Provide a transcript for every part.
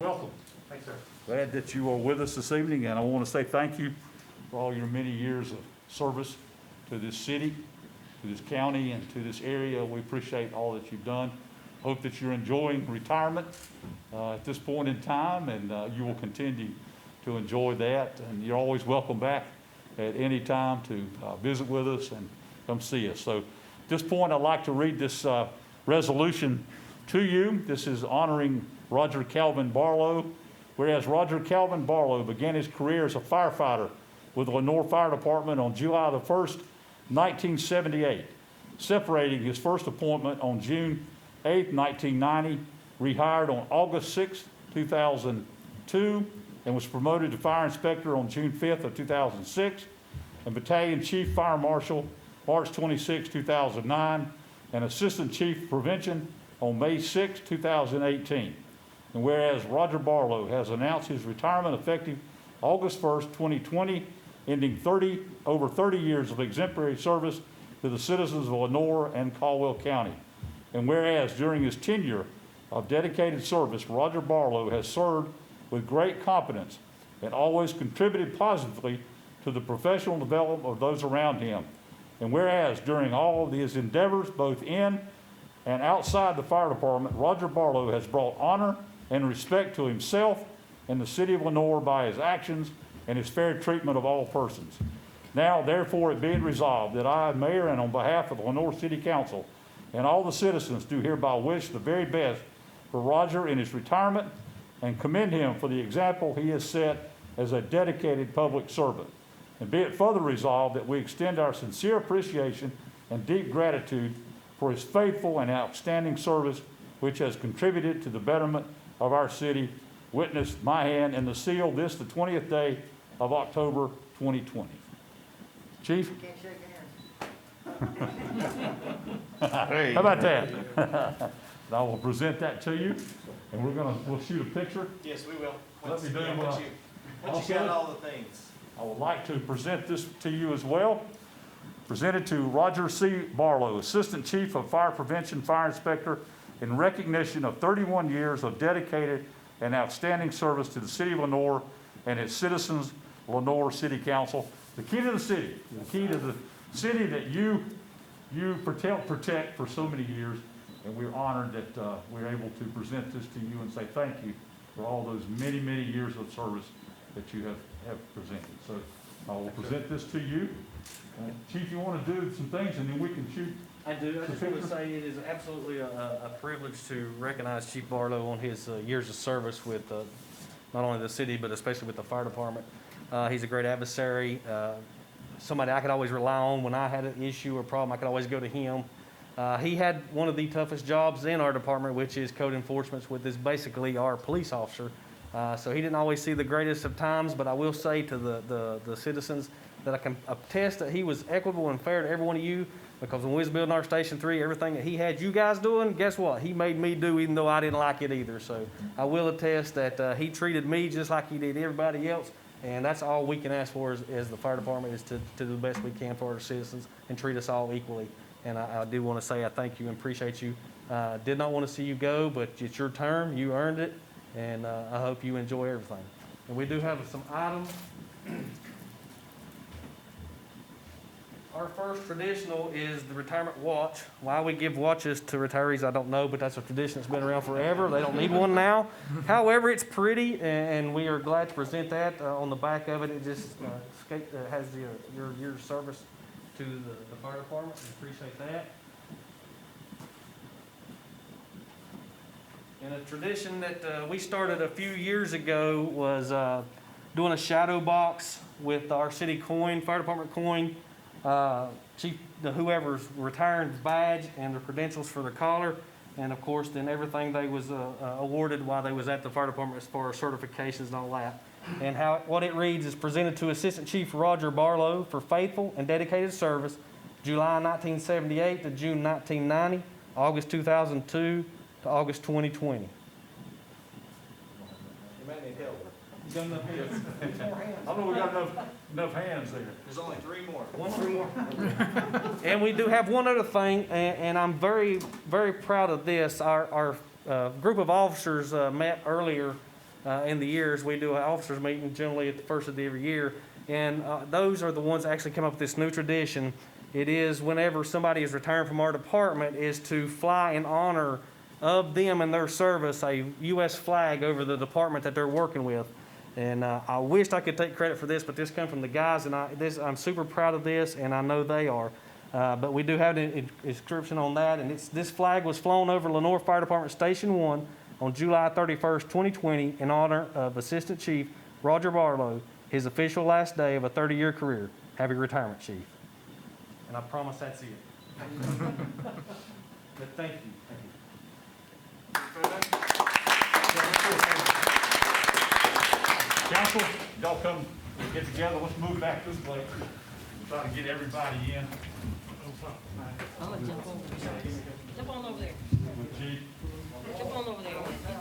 Welcome. Thanks, sir. Glad that you are with us this evening, and I want to say thank you for all your many years of service to this city, to this county, and to this area. We appreciate all that you've done. Hope that you're enjoying retirement at this point in time, and you will continue to enjoy that. And you're always welcome back at any time to visit with us and come see us. So at this point, I'd like to read this resolution to you. This is honoring Roger Calvin Barlow. Whereas Roger Calvin Barlow began his career as a firefighter with the Lenoir Fire Department on July the 1st, 1978, separating his first appointment on June 8, 1990, rehired on August 6, 2002, and was promoted to fire inspector on June 5th of 2006, and battalion chief fire marshal March 26, 2009, and assistant chief prevention on May 6, 2018. And whereas Roger Barlow has announced his retirement effective August 1st, 2020, ending over 30 years of exemplary service to the citizens of Lenoir and Caldwell County. And whereas during his tenure of dedicated service, Roger Barlow has served with great competence and always contributed positively to the professional development of those around him. And whereas during all of his endeavors, both in and outside the fire department, Roger Barlow has brought honor and respect to himself and the city of Lenoir by his actions and his fair treatment of all persons. Now, therefore, it being resolved that I, Mayor, and on behalf of the Lenoir City Council and all the citizens, do hereby wish the very best for Roger in his retirement and commend him for the example he has set as a dedicated public servant. And be it further resolved that we extend our sincere appreciation and deep gratitude for his faithful and outstanding service, which has contributed to the betterment of our city. Witnessed my hand and the seal, this the 20th day of October 2020. Chief? You can't shake hands. How about that? I will present that to you, and we'll shoot a picture. Yes, we will. Let me do it. Once you got all the things. I would like to present this to you as well. Presented to Roger C. Barlow, Assistant Chief of Fire Prevention, Fire Inspector, in recognition of 31 years of dedicated and outstanding service to the city of Lenoir and its citizens, Lenoir City Council. The key to the city that you protect for so many years, and we're honored that we're able to present this to you and say thank you for all those many, many years of service that you have presented. So I will present this to you. Chief, you want to do some things and then we can shoot? I do. I just want to say it is absolutely a privilege to recognize Chief Barlow on his years of service with not only the city, but especially with the fire department. He's a great adversary, somebody I could always rely on when I had an issue or problem. I could always go to him. He had one of the toughest jobs in our department, which is code enforcement, which is basically our police officer. So he didn't always see the greatest of times, but I will say to the citizens that I can attest that he was equitable and fair to every one of you, because when we was building our Station 3, everything that he had you guys doing, guess what? He made me do even though I didn't like it either. So I will attest that he treated me just like he did everybody else, and that's all we can ask for as the fire department, is to do the best we can for our citizens and treat us all equally. And I do want to say I thank you and appreciate you. Did not want to see you go, but it's your term. You earned it, and I hope you enjoy everything. And we do have some items. Our first traditional is the retirement watch. Why we give watches to retirees, I don't know, but that's a tradition that's been around forever. They don't need one now. However, it's pretty, and we are glad to present that. On the back of it, it just has your year's service to the fire department. We appreciate that. And a tradition that we started a few years ago was doing a shadow box with our city coin, fire department coin, whoever's retiring badge and their credentials for their collar, and of course then everything they was awarded while they was at the fire department as far as certifications and all that. And what it reads is presented to Assistant Chief Roger Barlow for faithful and dedicated service, July 1978 to June 1990, August 2002 to August 2020. You might need help. You got enough hands? I know we got enough hands there. There's only 3 more. Three more. And we do have one other thing, and I'm very, very proud of this. Our group of officers met earlier in the years. We do an officers meeting generally at the first of every year, and those are the ones that actually come up with this new tradition. It is whenever somebody is retiring from our department is to fly in honor of them and their service a U.S. flag over the department that they're working with. And I wished I could take credit for this, but this comes from the guys, and I'm super proud of this, and I know they are. But we do have an inscription on that, and this flag was flown over Lenoir Fire Department Station 1 on July 31st, 2020, in honor of Assistant Chief Roger Barlow, his official last day of a 30-year career. Happy retirement, Chief. And I promise that's it. But thank you. Council, y'all come get together. Let's move back this way. Try to get everybody in. I'm gonna jump over there. Jump on over there. With Chief. Jump on over there.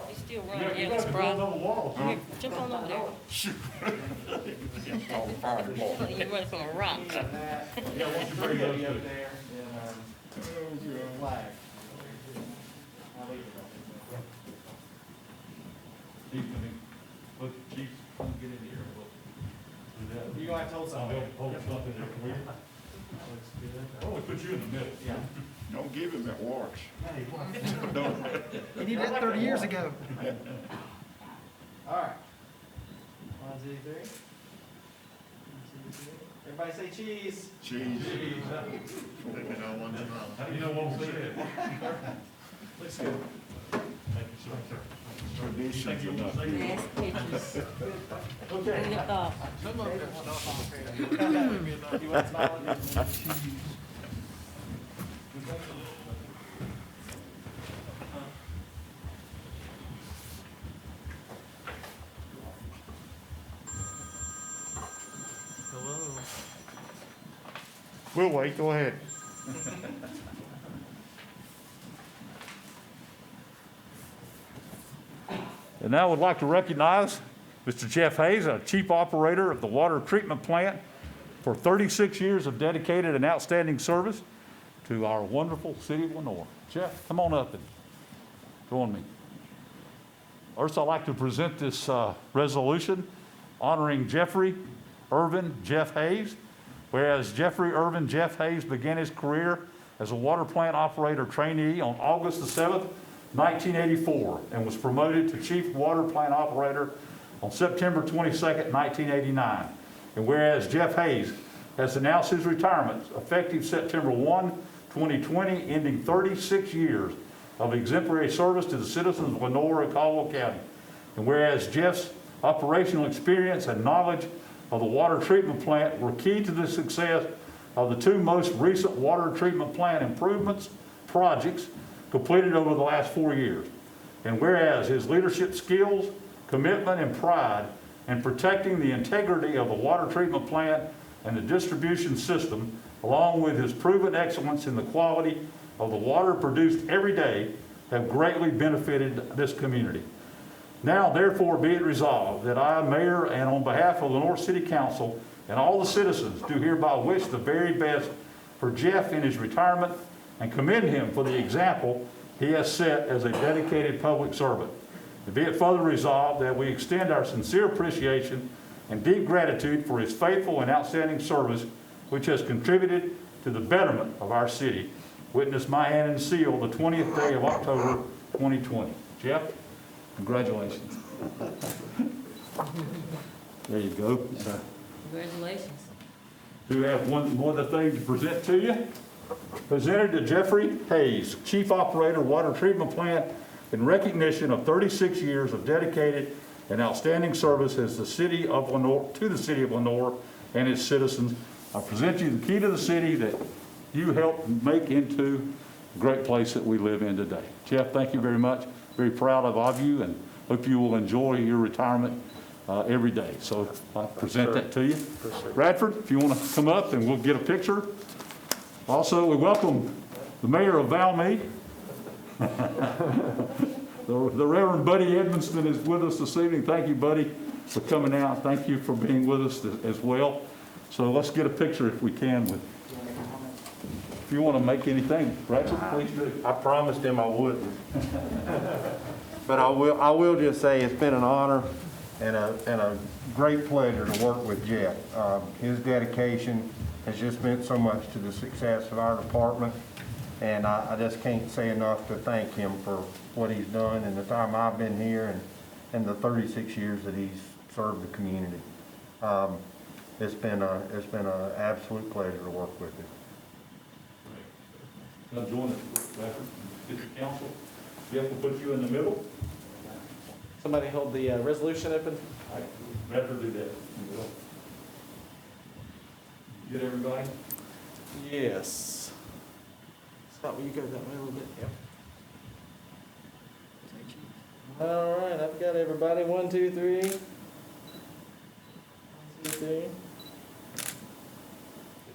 He's still Yeah, running. you Yeah, got it's to build bright. another wall. Here, jump on over there. You're running from a rock. Yeah, once you bring those Be up two. there, and, flag. Chief, come in. Look, Chief, come get in here. Look. Do that. You gonna have to hold I'll something. be able to hold something there for you. Oh, we put you in the middle. Yeah. Don't give him that watch. He did that 30 years ago. All right. 1, 2, 3. Everybody say cheese. Cheese. Maybe no one's enough. How do you know what we said? Let's go. Thank you, sir. Traditions Thank you. enough. Nice pictures. Okay. Bring your thought. You want to smile? We'll wait, go ahead. And now I would like to recognize Mr. Jeff Hayes, our Chief Operator of the Water Treatment Plant, for 36 years of dedicated and outstanding service to our wonderful city of Lenoir. Jeff, come on up and join me. First, I'd like to present this resolution honoring Jeffrey Irvin Jeff Hayes. Whereas Jeffrey Irvin Jeff Hayes began his career as a water plant operator trainee on August the 7th, 1984, and was promoted to Chief Water Plant Operator on September 22nd, 1989. And whereas Jeff Hayes has announced his retirement effective September 1, 2020, ending 36 years of exemplary service to the citizens of Lenoir and Caldwell County. And whereas Jeff's operational experience and knowledge of the water treatment plant were key to the success of the two most recent water treatment plant improvements projects completed over the last 4 years. And whereas his leadership skills, commitment, and pride in protecting the integrity of the water treatment plant and the distribution system, along with his proven excellence in the quality of the water produced every day, have greatly benefited this community. Now, therefore, be it resolved that I, Mayor, and on behalf of Lenoir City Council and all the citizens, do hereby wish the very best for Jeff in his retirement and commend him for the example he has set as a dedicated public servant. And be it further resolved that we extend our sincere appreciation and deep gratitude for his faithful and outstanding service, which has contributed to the betterment of our city. Witness my hand and seal the 20th day of October, 2020. Jeff? Congratulations. There you go. Congratulations. Do have one more other thing to present to you. Presented to Jeffrey Hayes, Chief Operator, Water Treatment Plant, in recognition of 36 years of dedicated and outstanding service as the city of Lenoir, to the city of Lenoir and its citizens. I present you the key to the city that you helped make into the great place that we live in today. Jeff, thank you very much. Very proud of you, and hope you will enjoy your retirement every day. So I present that to you. Bradford, if you want to come up and we'll get a picture. Also, we welcome the mayor of Valmead. The Reverend Buddy Edmonston is with us this evening. Thank you, Buddy, for coming out. Thank you for being with us as well. So let's get a picture if we can with if you want to make anything, Ratchet, please do. I promised him I wouldn't. But I will just say it's been an honor and a great pleasure to work with Jeff. His dedication has just meant so much to the success of our department, and I just can't say enough to thank him for what he's done in the time I've been here and the 36 years that he's served the community. It's been an absolute pleasure to work with him. Now join us, Ratchet, District Council. Jeff will put you in the middle. Somebody hold the resolution open. Ratchet do that. Get everybody? Yes. Scott, will you go that way a little bit? Yep. All right, I've got everybody. 1, 2, 3. 1, 2, 3. Good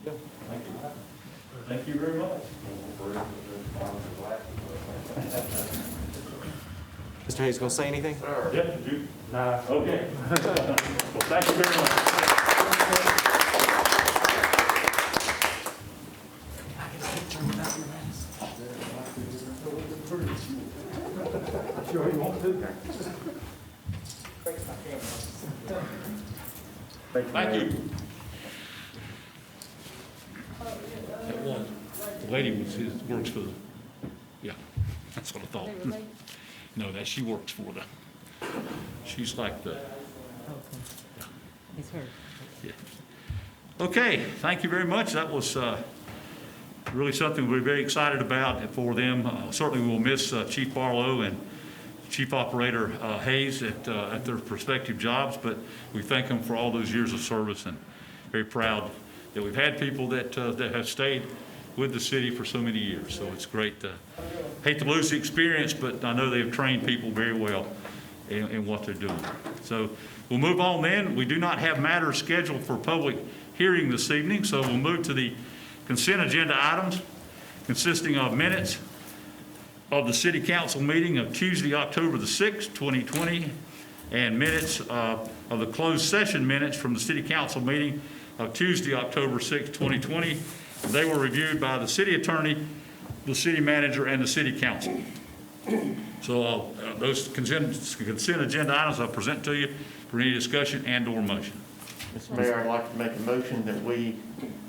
go. Thank you. Thank you very much. Mr. Hayes, gonna say anything? Yeah, did you? Nah. Okay. Well, thank you very much. Sure you won't do that. Thank you. That one, the lady works for the, yeah, that's what I thought. They relate? No, that she works for the, she's like the, It's her. yeah. Okay, thank you very much. That was really something we're very excited about for them. Certainly we'll miss Chief Barlow and Chief Operator Hayes at their respective jobs, but we thank them for all those years of service and very proud that we've had people that have stayed with the city for so many years. So it's great. Hate to lose the experience, but I know they've trained people very well in what they're doing. So we'll move on then. We do not have matters scheduled for public hearing this evening, so we'll move to the consent agenda items consisting of minutes of the City Council meeting of Tuesday, October the 6th, 2020, and minutes of the closed session minutes from the City Council meeting of Tuesday, October 6th, 2020. They were reviewed by the city attorney, the city manager, and the city council. So those consent agenda items I'll present to you for any discussion and/or motion. Mr. Mayor, I'd like to make a motion that we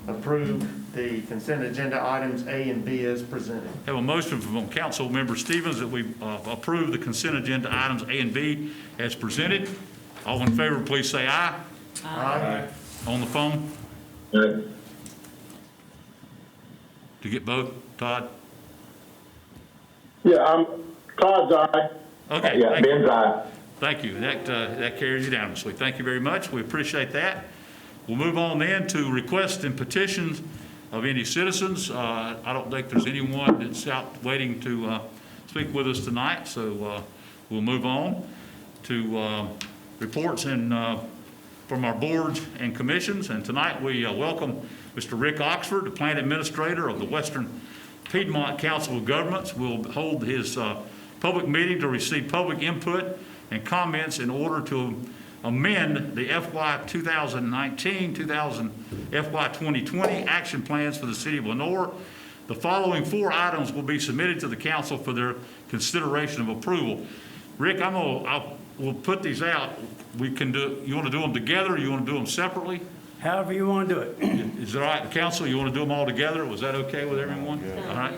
approve the consent agenda items A and B as presented. Have a motion from Council Member Stevens that we approve the consent agenda items A and B as presented. All in favor, please say aye. Aye. On the phone? Aye. To get both, Todd? Yeah, Todd's aye. Okay. Yeah, Thank you. Ben's aye. Thank you. That carries unanimously. Thank you very much. We appreciate that. We'll move on then to requests and petitions of any citizens. I don't think there's anyone that's out waiting to speak with us tonight, so we'll move on to reports and from our boards and commissions. And tonight we welcome Mr. Rick Oxford, the Plant Administrator of the Western Piedmont Council of Governments. Will hold his public meeting to receive public input and comments in order to amend the FY 2019, FY 2020 action plans for the City of Lenoir. The following 4 items will be submitted to the council for their consideration of approval. Rick, we'll put these out. We can do, you want to do them together or you want to do them separately? However you want to do it. Is it all right, council? You want to do them all together? Was that okay with everyone? All right.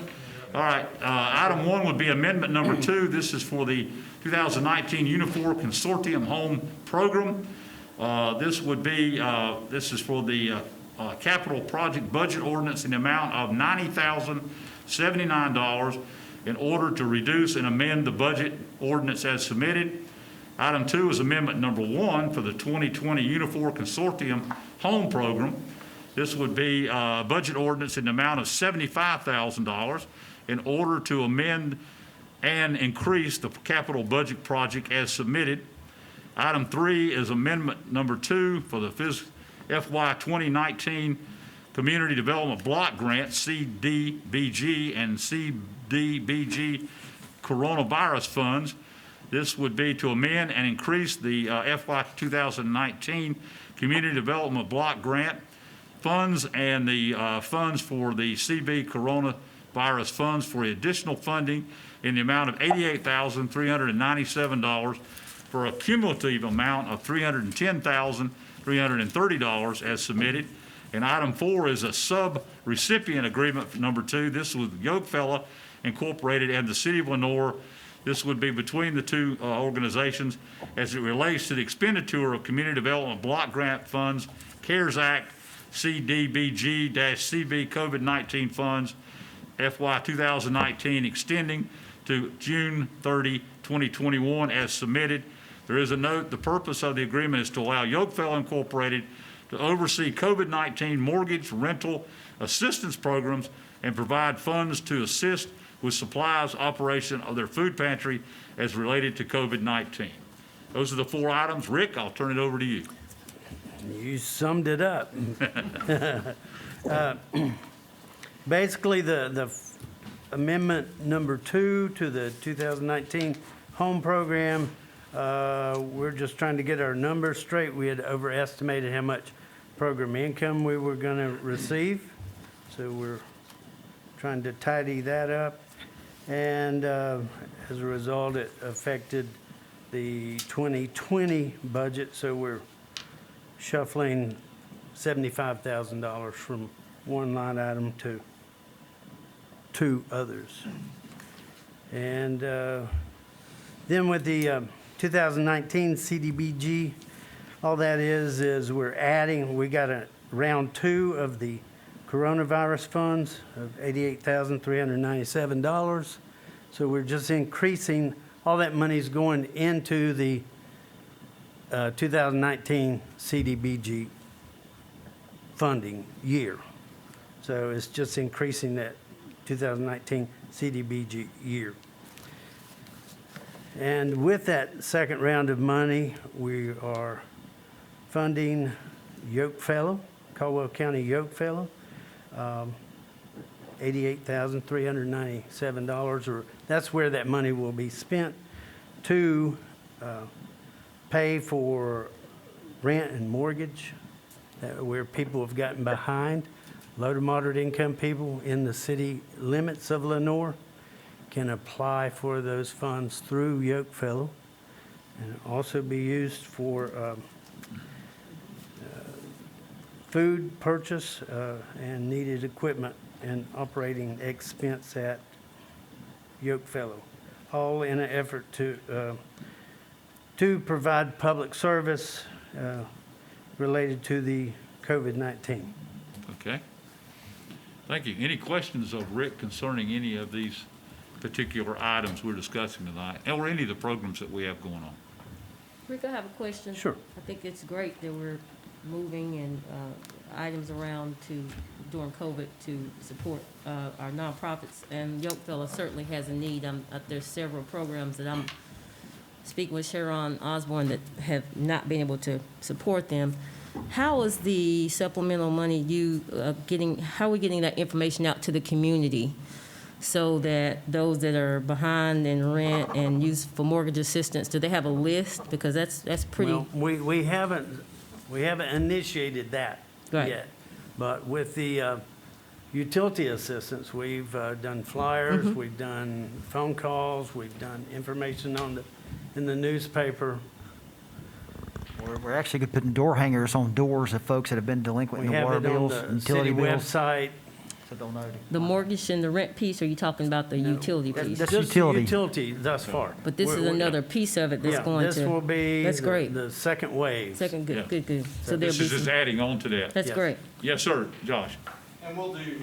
All right. Item 1 would be amendment number 2. This is for the 2019 Unifor Consortium Home Program. This is for the capital project budget ordinance in the amount of $90,079 in order to reduce and amend the budget ordinance as submitted. Item 2 is amendment number 1 for the 2020 Unifor Consortium Home Program. This would be a budget ordinance in the amount of $75,000 in order to amend and increase the capital budget project as submitted. Item 3 is amendment number 2 for the FY 2019 Community Development Block Grant, CDBG and CDBG Coronavirus Funds. This would be to amend and increase the FY 2019 Community Development Block Grant funds and the funds for the CB coronavirus funds for additional funding in the amount of $88,397 for a cumulative amount of $310,330 as submitted. And item 4 is a sub-recipient agreement for number 2. This is with Yokefella Incorporated and the City of Lenoir. This would be between the two organizations as it relates to the expenditure of Community Development Block Grant Funds, CARES Act, CDBG-CB COVID-19 funds, FY 2019, extending to June 30, 2021, as submitted. There is a note, the purpose of the agreement is to allow Yokefella Incorporated to oversee COVID-19 mortgage rental assistance programs and provide funds to assist with supplies operation of their food pantry as related to COVID-19. Those are the 4 items. Rick, I'll turn it over to you. You summed it up. Basically, the amendment number 2 to the 2019 home program, we're just trying to get our numbers straight. We had overestimated how much program income we were going to receive, so we're trying to tidy that up. And as a result, it affected the 2020 budget, so we're shuffling $75,000 from one line item to 2 others. And then with the 2019 CDBG, all that is we're adding, we got a round 2 of the coronavirus funds of $88,397. So we're just increasing, all that money's going into the 2019 CDBG funding year. So it's just increasing that 2019 CDBG year. And with that second round of money, we are funding Yokefella, Caldwell County Yokefella, $88,397, or that's where that money will be spent to pay for rent and mortgage where people have gotten behind. Low to moderate income people in the city limits of Lenoir can apply for those funds through Yokefella, and also be used for food purchase and needed equipment and operating expense at Yokefella, all in an effort to provide public service related to the COVID-19. Okay. Thank you. Any questions of Rick concerning any of these particular items we're discussing tonight, or any of the programs that we have going on? Rick, I have a question. Sure. I think it's great that we're moving and items around during COVID to support our nonprofits, and Yokefella certainly has a need. There's several programs that I'm speaking with Sharon Osborne that have not been able to support them. How is the supplemental money how are we getting that information out to the community so that those that are behind in rent and use for mortgage assistance, do they have a list? Because that's pretty. Well, we haven't initiated that Right. yet, but with the utility assistance, we've done flyers, we've done phone calls, we've done information in the newspaper. We're actually putting door hangers on doors of folks that have been delinquent We in the have water it on bills, the utility city bills. website. So they'll know. The mortgage and the rent piece, or are you talking about the utility piece? That's Just utility. utility thus far. But this is another piece of it that's Yeah, going to. this will be That's great. the second wave. Second, Yeah. good. So there'll This be is just some, adding on to that. that's Yes. great. Yes, sir, Josh. And we'll do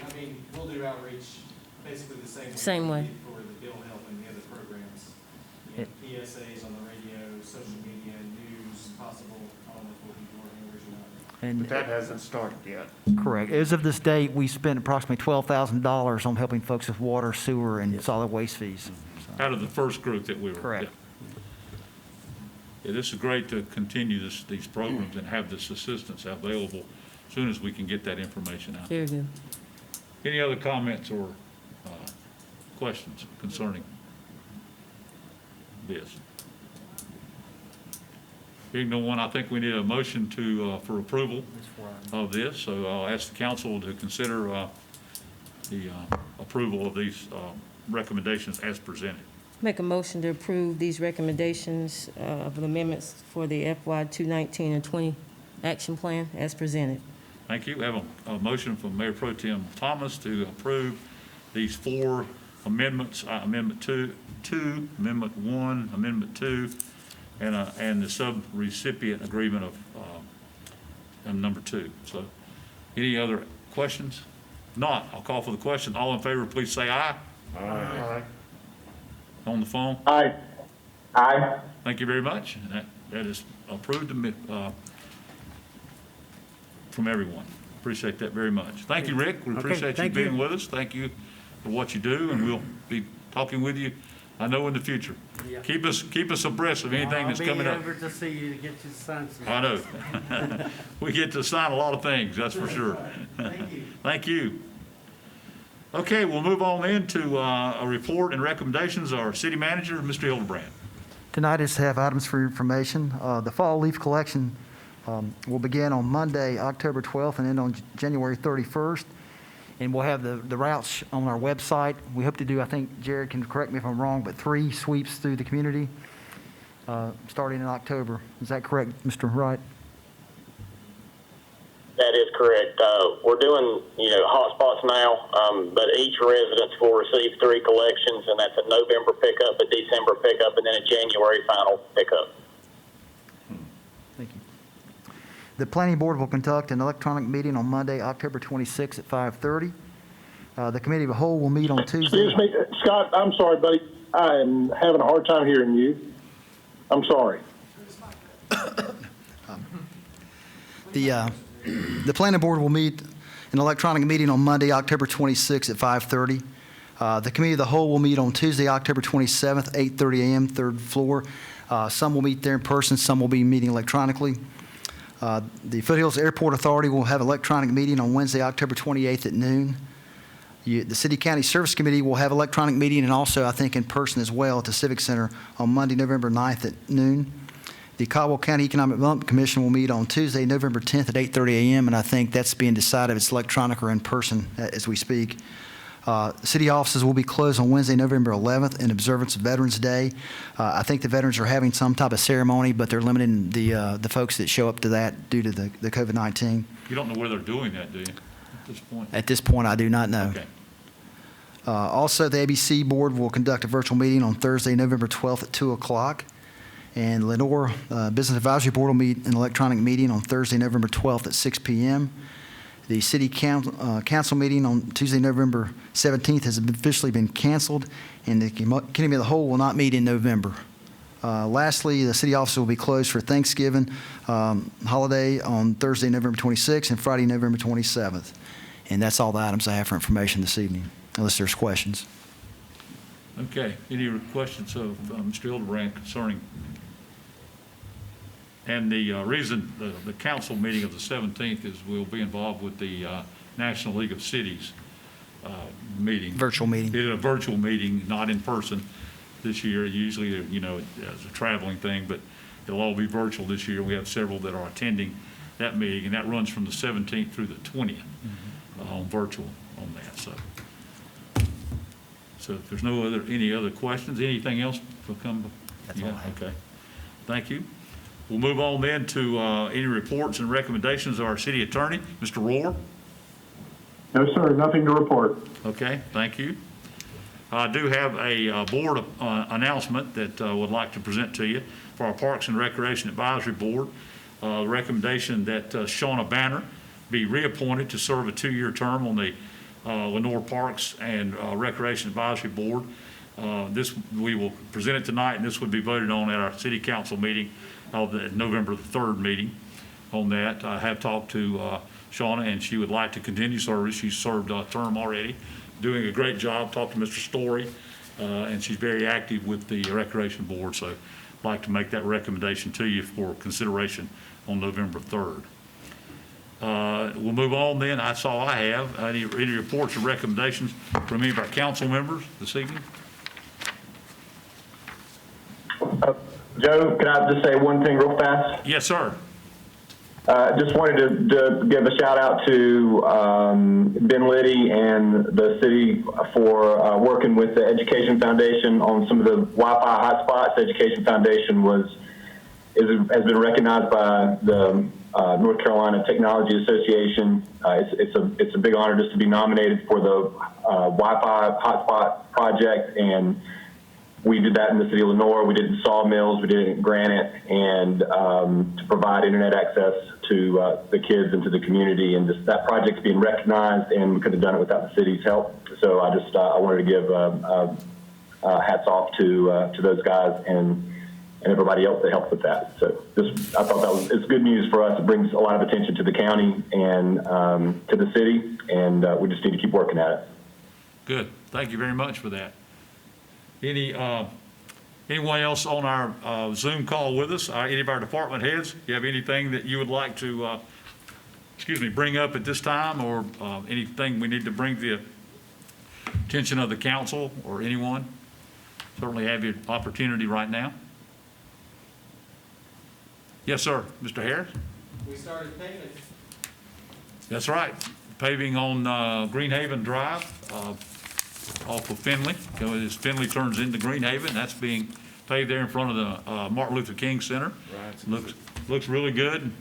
outreach basically the same way. Same way. we did for the Bill Help and the other programs. You know, PSAs on the radio, social media, news, possible, all of will be door hangers and But And that hasn't started yet. correct. As of this date, we spent approximately $12,000 on helping folks with water, sewer, and solid waste fees. Out of the first group that we were. Correct. Yeah, this is great to continue these programs and have this assistance available as soon as we can get that information out. Very good. Any other comments or questions concerning this? Being no one, I think we need a motion to, for approval of this, so I'll ask the council to consider the approval of these recommendations as presented. Make a motion to approve these recommendations of the amendments for the FY 2019 and 20 action plan as presented. Thank you. We have a motion from Mayor Pro Tem Thomas to approve these 4 amendments, Amendment 2, Amendment 1, Amendment 2, and the sub-recipient agreement of number 2. So, any other questions? Not, I'll call for the question. All in favor, please say aye. Aye. On the phone? Aye. Aye. Thank you very much. And that is approved from everyone. Appreciate that very much. Thank you, Rick. We Okay, appreciate you thank being you. with us. Thank you for what you do, and we'll be talking with you, I know, in the future. Yeah. Keep us abreast of anything that's coming up. I'll be over to see you to get you to sign some. I know. We get to sign a lot of things, that's for sure. Thank you. Thank you. Okay, we'll move on then to a report and recommendations of our city manager, Mr. Hildebrand. Tonight I just have items for your information. The fall leaf collection will begin on Monday, October 12th, and end on January 31st. And we'll have the routes on our website. We hope to do, I think Jared can correct me if I'm wrong, but 3 sweeps through the community starting in October. Is that correct, Mr. Wright? That is correct. We're doing, hotspots now, but each residence will receive 3 collections, and that's a November pickup, a December pickup, and then a January final pickup. Thank you. The planning board will conduct an electronic meeting on Monday, October 26th at 5:30. The committee of the whole will meet on Tuesday. Excuse me, Scott, I'm sorry, buddy. I am having a hard time hearing you. I'm sorry. The planning board will meet an electronic meeting on Monday, October 26th at 5:30. The committee of the whole will meet on Tuesday, October 27th, 8:30 a.m., 3rd floor. Some will meet there in person, some will be meeting electronically. The Foothills Airport Authority will have an electronic meeting on Wednesday, October 28th at noon. The City County Service Committee will have electronic meeting and also, I think, in person as well at the Civic Center on Monday, November 9th at noon. The Caldwell County Economic Development Commission will meet on Tuesday, November 10th at 8:30 a.m., and I think that's being decided if it's electronic or in person as we speak. City offices will be closed on Wednesday, November 11th in observance of Veterans Day. I think the veterans are having some type of ceremony, but they're limiting the folks that show up to that due to the COVID-19. You don't know where they're doing that, do you, at this point? At this point, I do not know. Okay. Also, the ABC Board will conduct a virtual meeting on Thursday, November 12th at 2 o'clock. And Lenoir Business Advisory Board will meet an electronic meeting on Thursday, November 12th at 6 p.m. The City Council meeting on Tuesday, November 17th has officially been canceled, and the Committee of the Whole will not meet in November. Lastly, the city office will be closed for Thanksgiving holiday on Thursday, November 26th, and Friday, November 27th. And that's all the items I have for information this evening, unless there's questions. Okay, any questions of Mr. Hildebrand concerning? And the reason the council meeting of the 17th is we'll be involved with the National League of Cities meeting. Virtual meeting. Did a virtual meeting, not in person this year. Usually, it's a traveling thing, but it'll all be virtual this year. We have several that are attending that meeting, and that runs from the 17th through the 20th on virtual on that. So if there's any other questions, anything else will come? That's all I have. Okay. Thank you. We'll move on then to any reports and recommendations of our city attorney, Mr. Rohr. No, sir, nothing to report. Okay, thank you. I do have a board announcement that I would like to present to you for our Parks and Recreation Advisory Board. Recommendation that Shauna Banner be reappointed to serve a 2-year term on the Lenoir Parks and Recreation Advisory Board. We will present it tonight, and this would be voted on at our city council meeting of the November 3rd meeting on that. I have talked to Shauna, and she would like to continue service. She's served a term already, doing a great job. Talked to Mr. Story, and she's very active with the Recreation Board, so I'd like to make that recommendation to you for consideration on November 3rd. We'll move on then. That's all I have. Any reports or recommendations from any of our council members this evening? Joe, can I just say one thing real fast? Yes, sir. Just wanted to give a shout out to Ben Liddy and the city for working with the Education Foundation on some of the Wi-Fi hotspots. Education Foundation has been recognized by the North Carolina Technology Association. It's a big honor just to be nominated for the Wi-Fi hotspot project, and we did that in the city of Lenoir. We did it in Sawmills. We did it in Granite, and to provide internet access to the kids and to the community. And just that project's being recognized, and we could have done it without the city's help. So I wanted to give hats off to those guys and everybody else that helped with that. So I thought it's good news for us. It brings a lot of attention to the county and to the city, and we just need to keep working at it. Good. Thank you very much for that. Anyone else on our Zoom call with us? Any of our department heads? You have anything that you would like to, bring up at this time, or anything we need to bring to the attention of the council or anyone? Certainly have your opportunity right now. Yes, sir. Mr. Harris? We started paving. That's right. Paving on Greenhaven Drive off of Finley. As Finley turns into Greenhaven, that's being paved there in front of the Martin Luther King Center. Right. Looks really good.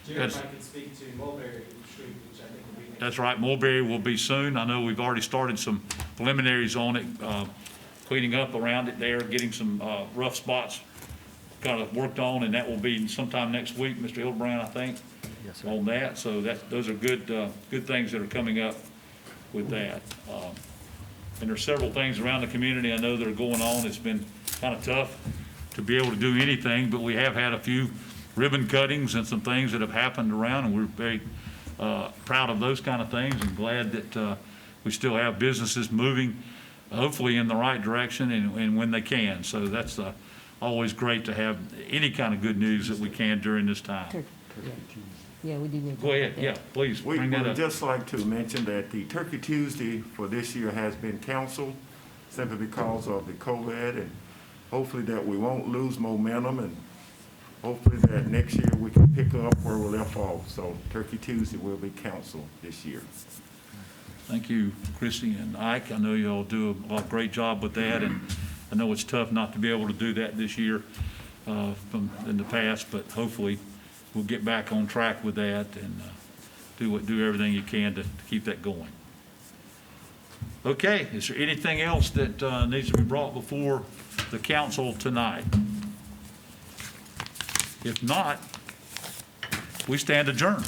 Jim, if I could speak to Mulberry Street, which I think will be next. That's right. Mulberry will be soon. I know we've already started some preliminaries on it, cleaning up around it there, getting some rough spots kind of worked on, and that will be sometime next week, Mr. Hildebrand, I think, yes, on that. So those are good things that are coming up with that. And there's several things around the community I know that are going on. It's been kind of tough to be able to do anything, but we have had a few ribbon cuttings and some things that have happened around, and we're very proud of those kind of things and glad that we still have businesses moving, hopefully in the right direction and when they can. So that's always great to have any kind of good news that we can during this time. Yeah, we do need to. Go ahead, yeah, please, We bring that would up. just like to mention that the Turkey Tuesday for this year has been canceled simply because of the COVID, and hopefully that we won't lose momentum, and hopefully that next year we can pick up where we left off. So Turkey Tuesday will be canceled this year. Thank you, Christy and Ike. I know y'all do a great job with that, and I know it's tough not to be able to do that this year from in the past, but hopefully we'll get back on track with that and do everything you can to keep that going. Okay, is there anything else that needs to be brought before the council tonight? If not, we stand adjourned.